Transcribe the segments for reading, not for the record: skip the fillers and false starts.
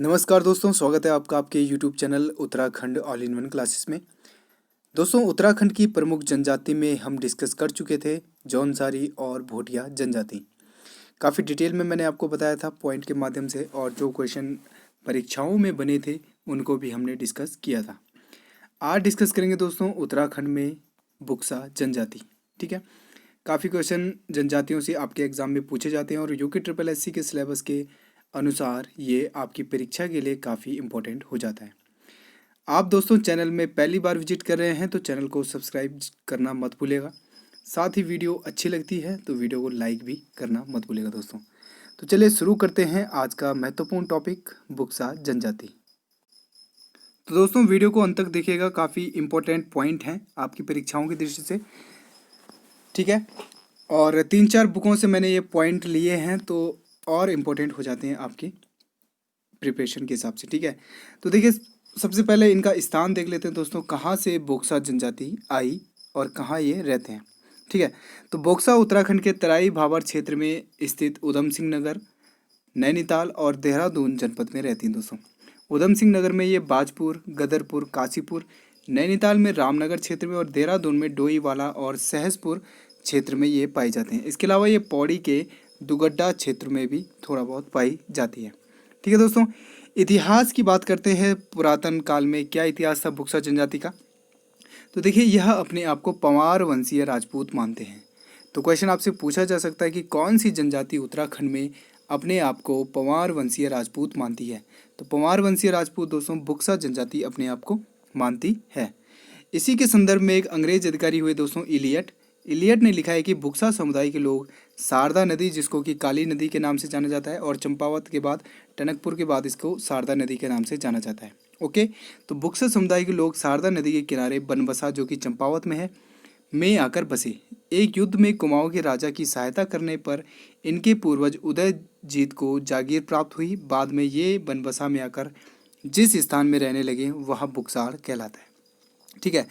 नमस्कार दोस्तों, स्वागत है आपका आपके YouTube channel Uttarakhand all in one classes में। दोस्तों, उत्तराखंड की प्रमुख जनजाति में हम डिस्कस कर चुके थे जौनसारी और भोटिया जनजाति। काफ़ी डिटेल में मैंने आपको बताया था पॉइंट के माध्यम से, और जो क्वेश्चन परीक्षाओं में बने थे उनको भी हमने डिस्कस किया था। आज डिस्कस करेंगे दोस्तों उत्तराखंड में बुक्सा जनजाति। ठीक है, काफ़ी क्वेश्चन जनजातियों से आपके एग्ज़ाम में पूछे जाते हैं और यूके ट्रिपल एससी के सिलेबस के अनुसार ये आपकी परीक्षा के लिए काफ़ी इम्पोर्टेंट हो जाता है। आप दोस्तों चैनल में पहली बार विजिट कर रहे हैं तो चैनल को सब्सक्राइब करना मत भूलिएगा। साथ ही वीडियो अच्छी लगती है तो वीडियो को लाइक भी करना मत भूलिएगा दोस्तों। तो चलिए शुरू करते हैं आज का महत्वपूर्ण टॉपिक बुक्सा जनजाति। तो दोस्तों वीडियो को अंत तक देखिएगा, काफ़ी इम्पोर्टेंट पॉइंट हैं आपकी परीक्षाओं की दृष्टि से। ठीक है, और 3-4 बुकों से मैंने ये पॉइंट लिए हैं तो और इम्पोर्टेंट हो जाते हैं आपकी प्रिपरेशन के हिसाब से। ठीक है, तो देखिए सबसे पहले इनका स्थान देख लेते हैं दोस्तों, कहाँ से बोक्सा जनजाति आई और कहाँ ये रहते हैं। ठीक है, तो बोक्सा उत्तराखंड के तराई भाबर क्षेत्र में स्थित उधम सिंह नगर, नैनीताल और देहरादून जनपद में रहती हैं दोस्तों। उधम सिंह नगर में ये बाजपुर, गदरपुर, काशीपुर, नैनीताल में रामनगर क्षेत्र में और देहरादून में डोईवाला और सहसपुर क्षेत्र में ये पाई जाते हैं। इसके अलावा ये पौड़ी के दुगड्डा क्षेत्र में भी थोड़ा बहुत पाई जाती है। ठीक है दोस्तों, इतिहास की बात करते हैं। पुरातन काल में क्या इतिहास था बुक्सा जनजाति का? तो देखिए यह अपने आप को पंवार वंशीय राजपूत मानते हैं। तो क्वेश्चन आपसे पूछा जा सकता है कि कौन सी जनजाति उत्तराखंड में अपने आप को पंवार वंशीय राजपूत मानती है? तो पंवार वंशीय राजपूत दोस्तों बुक्सा जनजाति अपने आप को मानती है। इसी के संदर्भ में एक अंग्रेज अधिकारी हुए दोस्तों इलियट ने लिखा है कि बुक्सा समुदाय के लोग शारदा नदी, जिसको कि काली नदी के नाम से जाना जाता है, और चंपावत के बाद टनकपुर के बाद इसको शारदा नदी के नाम से जाना जाता है। ओके, तो बुक्सा समुदाय के लोग शारदा नदी के किनारे बनबसा, जो कि चंपावत में है, में आकर बसे। एक युद्ध में कुमाऊं के राजा की सहायता करने पर इनके पूर्वज उदयजीत को जागीर प्राप्त हुई। बाद में ये बनबसा में आकर जिस स्थान में रहने लगे वह बुक्साड़ कहलाता है। ठीक है,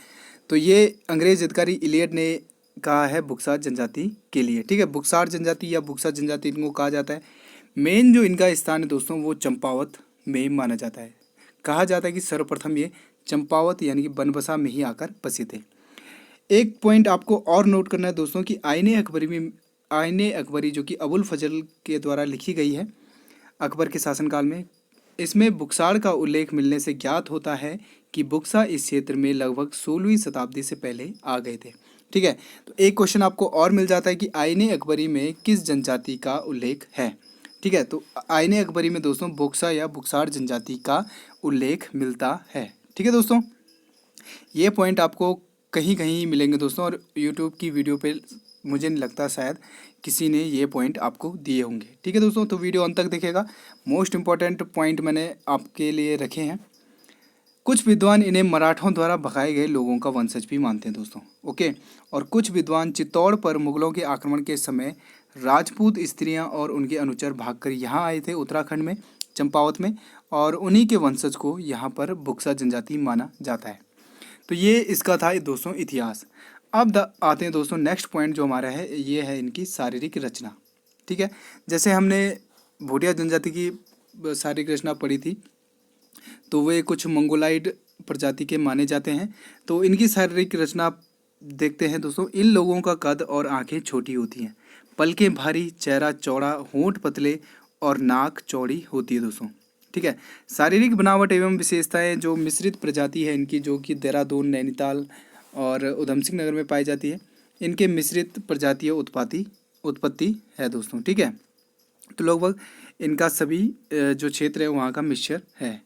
तो ये अंग्रेज अधिकारी इलियट ने कहा है बुक्सा जनजाति के लिए। ठीक है, बुक्सार जनजाति या बुक्सा जनजाति इनको कहा जाता है। मेन जो इनका स्थान है दोस्तों वो चंपावत में माना जाता है। कहा जाता है कि सर्वप्रथम ये चंपावत यानी कि बनबसा में ही आकर बसे थे। एक पॉइंट आपको और नोट करना है दोस्तों कि आईने अकबरी जो कि अबुल फजल के द्वारा लिखी गई है अकबर के शासनकाल में, इसमें बुक्साड़ का उल्लेख मिलने से ज्ञात होता है कि बुक्सा इस क्षेत्र में लगभग 16वीं शताब्दी से पहले आ गए थे। ठीक है, तो एक क्वेश्चन आपको और मिल जाता है कि आईने अकबरी में किस जनजाति का उल्लेख है? ठीक है, तो आईने अकबरी में दोस्तों बुक्सा या बुक्साड़ जनजाति का उल्लेख मिलता है। ठीक है दोस्तों, ये पॉइंट आपको कहीं कहीं मिलेंगे दोस्तों, और यूट्यूब की वीडियो पे मुझे नहीं लगता शायद किसी ने ये पॉइंट आपको दिए होंगे। ठीक है दोस्तों, तो वीडियो अंत तक देखिएगा। मोस्ट इम्पॉर्टेंट पॉइंट मैंने आपके लिए रखे हैं। कुछ विद्वान इन्हें मराठों द्वारा भगाए गए लोगों का वंशज भी मानते हैं दोस्तों। ओके, और कुछ विद्वान चित्तौड़ पर मुगलों के आक्रमण के समय राजपूत स्त्रियां और उनके अनुचर भागकर यहाँ आए थे उत्तराखंड में चंपावत में, और उन्हीं के वंशज को यहाँ पर बुक्सा जनजाति माना जाता है। तो ये इसका था दोस्तों इतिहास। अब आते हैं दोस्तों नेक्स्ट पॉइंट जो हमारा है, ये है इनकी शारीरिक रचना। ठीक है, जैसे हमने भोटिया जनजाति की शारीरिक रचना पढ़ी थी, तो वे कुछ मंगोलाइड प्रजाति के माने जाते हैं। तो इनकी शारीरिक रचना देखते हैं दोस्तों। इन लोगों का कद और आंखें छोटी होती हैं, पलकें भारी, चेहरा चौड़ा, होंठ पतले और नाक चौड़ी होती है दोस्तों। ठीक है, शारीरिक बनावट एवं विशेषताएं जो मिश्रित प्रजाति है इनकी, जो कि देहरादून, नैनीताल और उधम सिंह नगर में पाई जाती है, इनके मिश्रित प्रजातीय उत्पत्ति है दोस्तों। ठीक है, तो लगभग इनका सभी जो क्षेत्र है वहाँ का मिक्सचर है।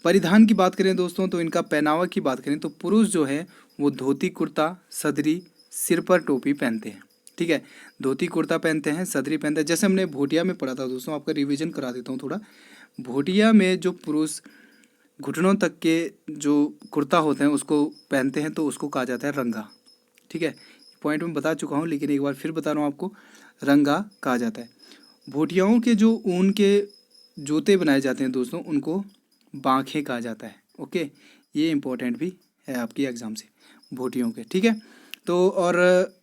परिधान की बात करें दोस्तों, तो इनका पहनावा की बात करें तो पुरुष जो है वो धोती कुर्ता, सदरी, सिर पर टोपी पहनते हैं। ठीक है, धोती कुर्ता पहनते हैं, सदरी पहनते हैं। जैसे हमने भोटिया में पढ़ा था दोस्तों, आपका रिवीजन करा देता हूँ थोड़ा। भोटिया में जो पुरुष घुटनों तक के जो कुर्ता होते हैं उसको पहनते हैं तो उसको कहा जाता है रंगा। ठीक है, पॉइंट में बता चुका हूँ लेकिन एक बार फिर बता रहा हूँ आपको, रंगा कहा जाता है। भोटियाओं के जो ऊन के जूते बनाए जाते हैं दोस्तों उनको बांखे कहा जाता है। ओके, ये इंपॉर्टेंट भी है आपकी एग्जाम से भोटियों के। ठीक है, तो और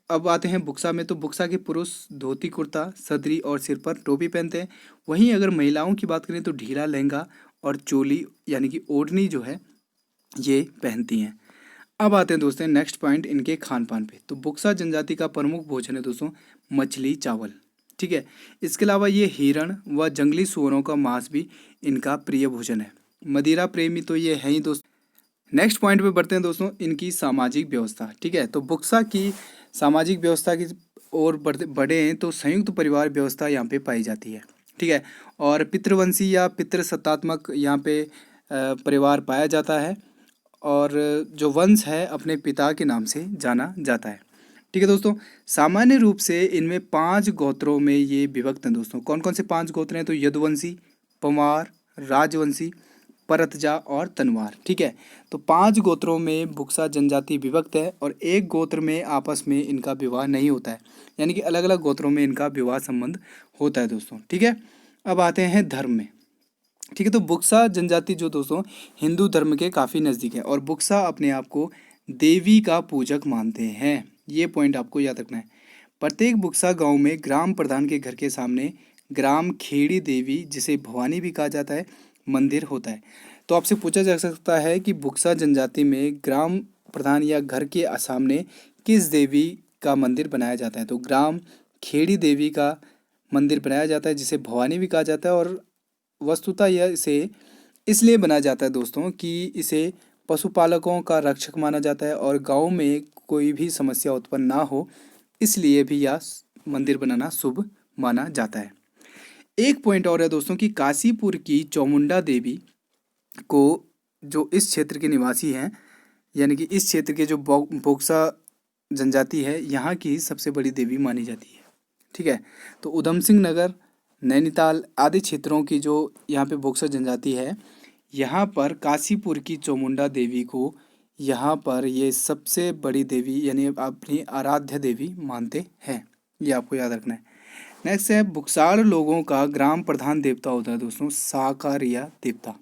अब आते हैं बुक्सा में। तो बुक्सा के पुरुष धोती कुर्ता, सदरी और सिर पर टोपी पहनते हैं। वहीं अगर महिलाओं की बात करें तो ढीला लहंगा और चोली यानी कि ओढ़नी जो है ये पहनती हैं। अब आते हैं दोस्तों नेक्स्ट पॉइंट इनके खान पान पे। तो बुक्सा जनजाति का प्रमुख भोजन है दोस्तों मछली चावल, ठीक है। इसके अलावा ये हिरण व जंगली सुअरों का मांस भी इनका प्रिय भोजन है। मदिरा प्रेमी तो ये है ही दोस्तों। नेक्स्ट पॉइंट पे बढ़ते हैं दोस्तों इनकी सामाजिक व्यवस्था, ठीक है। तो बुक्सा की सामाजिक व्यवस्था की ओर बढ़े हैं तो संयुक्त परिवार व्यवस्था यहाँ पे पाई जाती है, ठीक है। और पितृवंशी या पितृसत्तात्मक यहाँ पे परिवार पाया जाता है और जो वंश है अपने पिता के नाम से जाना जाता है, ठीक है दोस्तों। सामान्य रूप से इनमें 5 गोत्रों में ये विभक्त हैं दोस्तों। कौन कौन से 5 गोत्र हैं? तो यदुवंशी, पवार, राजवंशी, परतजा और तनवार, ठीक है। तो 5 गोत्रों में बुक्सा जनजाति विभक्त है और एक गोत्र में आपस में इनका विवाह नहीं होता है, यानी कि अलग अलग गोत्रों में इनका विवाह संबंध होता है दोस्तों, ठीक है। अब आते हैं धर्म में, ठीक है। तो बुक्सा जनजाति जो दोस्तों हिंदू धर्म के काफ़ी नज़दीक है और बुक्सा अपने आप को देवी का पूजक मानते हैं। ये पॉइंट आपको याद रखना है। प्रत्येक बुक्सा गांव में ग्राम प्रधान के घर के सामने ग्राम खेड़ी देवी, जिसे भवानी भी कहा जाता है, मंदिर होता है। तो आपसे पूछा जा सकता है कि बुक्सा जनजाति में ग्राम प्रधान या घर के सामने किस देवी का मंदिर बनाया जाता है? तो ग्राम खेड़ी देवी का मंदिर बनाया जाता है, जिसे भवानी भी कहा जाता है। और वस्तुतः यह इसे इसलिए बनाया जाता है दोस्तों कि इसे पशुपालकों का रक्षक माना जाता है और गांव में कोई भी समस्या उत्पन्न ना हो, इसलिए भी यह मंदिर बनाना शुभ माना जाता है। एक पॉइंट और है दोस्तों कि काशीपुर की चामुंडा देवी को, जो इस क्षेत्र के निवासी हैं, यानी कि इस क्षेत्र के जो बोक्सा जनजाति है, यहाँ की सबसे बड़ी देवी मानी जाती है, ठीक है। तो उधम सिंह नगर, नैनीताल आदि क्षेत्रों की जो यहाँ पे बोक्सा जनजाति है, यहाँ पर काशीपुर की चामुंडा देवी को यहाँ पर ये सबसे बड़ी देवी यानी अपनी आराध्य देवी मानते हैं। ये आपको याद रखना है। नेक्स्ट है बुक्साड़ लोगों का ग्राम प्रधान देवता होता है दोस्तों साकारिया देवता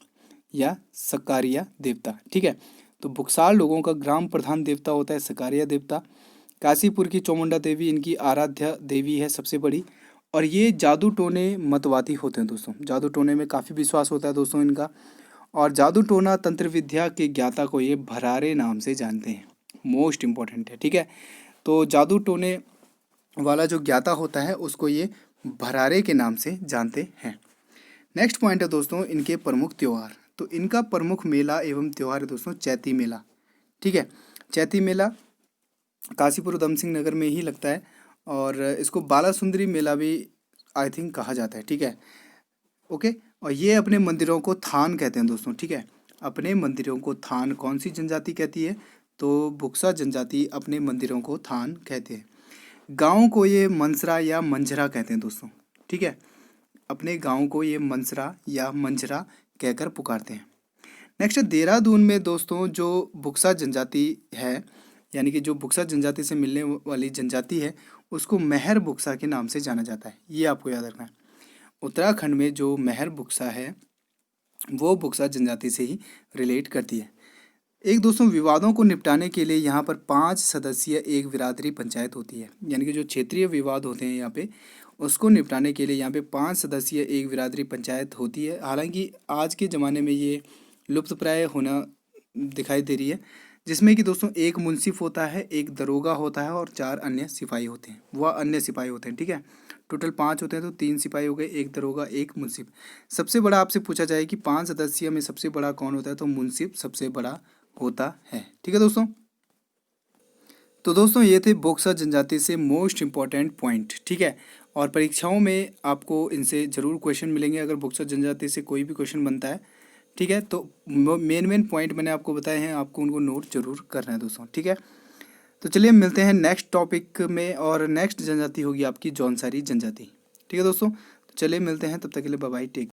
या सकारिया देवता, ठीक है। तो बुक्साड़ लोगों का ग्राम प्रधान देवता होता है सकारिया देवता। काशीपुर की चामुंडा देवी इनकी आराध्य देवी है सबसे बड़ी। और ये जादू टोने मतवादी होते हैं दोस्तों। जादू टोने में काफ़ी विश्वास होता है दोस्तों इनका। और जादू टोना तंत्र विद्या के ज्ञाता को ये भरारे नाम से जानते हैं, मोस्ट इम्पॉर्टेंट है, ठीक है। तो जादू टोने वाला जो ज्ञाता होता है उसको ये भरारे के नाम से जानते हैं। नेक्स्ट पॉइंट है दोस्तों इनके प्रमुख त्यौहार। तो इनका प्रमुख मेला एवं त्यौहार है दोस्तों चैती मेला, ठीक है। चैती मेला काशीपुर उधम सिंह नगर में ही लगता है और इसको बाला सुंदरी मेला भी आई थिंक कहा जाता है, ठीक है, ओके। और ये अपने मंदिरों को थान कहते हैं दोस्तों, ठीक है। अपने मंदिरों को थान कौन सी जनजाति कहती है? तो बुक्सा जनजाति अपने मंदिरों को थान कहते हैं। गाँव को ये मंसरा या मंझरा कहते हैं दोस्तों, ठीक है। अपने गाँव को ये मंसरा या मंझरा कहकर पुकारते हैं। नेक्स्ट देहरादून में दोस्तों जो बुक्सा जनजाति है, यानी कि जो बुक्सा जनजाति से मिलने वाली जनजाति है, उसको महर बुक्सा के नाम से जाना जाता है। ये आपको याद रखना है। उत्तराखंड में जो महर बुक्सा है वो बुक्सा जनजाति से ही रिलेट करती है। एक दोस्तों विवादों को निपटाने के लिए यहाँ पर 5 सदस्यीय एक बिरादरी पंचायत होती है, यानी कि जो क्षेत्रीय विवाद होते हैं यहाँ पे उसको निपटाने के लिए यहाँ पे 5 सदस्यीय एक बिरादरी पंचायत होती है। हालांकि आज के ज़माने में ये लुप्तप्राय होना दिखाई दे रही है, जिसमें कि दोस्तों एक मुंसिफ होता है, एक दरोगा होता है और 4 अन्य सिपाही होते हैं, वह अन्य सिपाही होते हैं, ठीक है। टोटल 5 होते हैं, तो 3 सिपाही हो गए, एक दरोगा, एक मुंसिफ। सबसे बड़ा आपसे पूछा जाए कि 5 सदस्यीय में सबसे बड़ा कौन होता है? तो मुंसिफ सबसे बड़ा होता है, ठीक है दोस्तों। तो दोस्तों ये थे बोक्सा जनजाति से मोस्ट इम्पॉर्टेंट पॉइंट, ठीक है। और परीक्षाओं में आपको इनसे ज़रूर क्वेश्चन मिलेंगे अगर बोक्सा जनजाति से कोई भी क्वेश्चन बनता है, ठीक है। तो मेन पॉइंट मैंने आपको बताए हैं, आपको उनको नोट जरूर करना है दोस्तों, ठीक है। तो चलिए मिलते हैं नेक्स्ट टॉपिक में और नेक्स्ट जनजाति होगी आपकी जौनसारी जनजाति, ठीक है दोस्तों। तो चलिए मिलते हैं, तब तक के लिए बाय बाय, टेक।